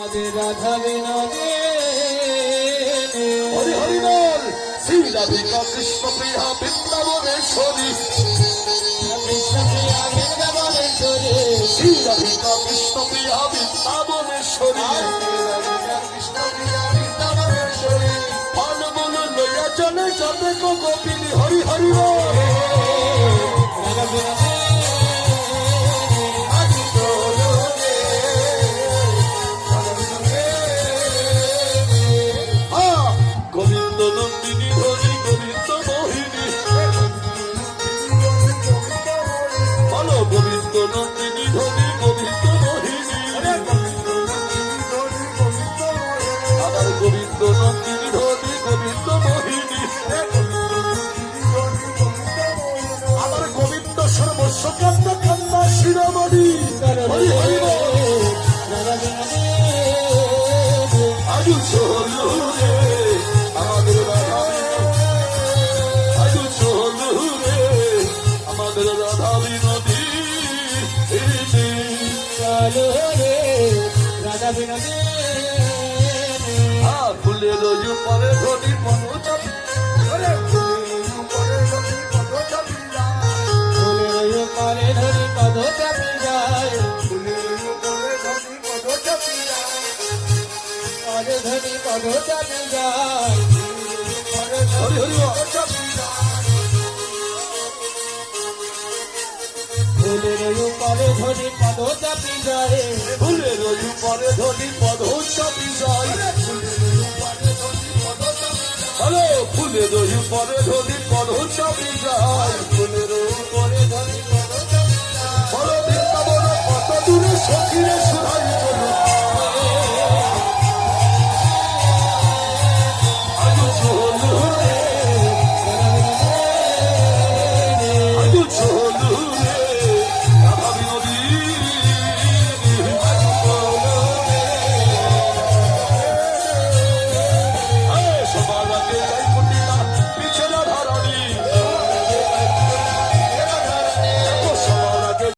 রাধা বিনোদে হরি হরি বল শ্রী রাধিকা কৃষ্ণ প্রিয়া বৃন্দাবনেশ্বরী কৃষ্ণ প্রিয়া বৃন্দাবনেশ্বরী শ্রী রাধিকা কৃষ্ণ প্রিয়া বৃন্দাবনেশ্বরী কৃষ্ণ প্রিয়া বৃন্দাবনেশ্বরী পান বল লইয়া চলে যাবে গোপিনী হরি হরি বল রাধা বিনোদে গোবিন্দ নন্দিনী ধরি গোবিন্দ মোহিনী বলো গোবিন্দ নন্দিনী ধরি গোবিন্দ মোহিনী আবার গোবিন্দ নন্দিনী ধরি গোবিন্দ মোহিনী আবার গোবিন্দ সর্বস্ব কান্দা কান্দা শিরোমণি হরি হরি বল রাধা বিনোদে আজু চলুরে আমাদের রাধা আজু চলুরে আমাদের রাধা বিনোদী চলো রে রাধা বিনোদে ফুলের পরে ধরি মনো চাপি ফুলের পারে ধরি পদ চাপি যায় পরে ধরি পদ চাপি যায় হরি হরি ফুলের পারে ধরি পদ চাপি যায় ফুলের পরে ধরি পদ চাপি যায় হ্যালো ফুলের পরে ধরি পদ চাপি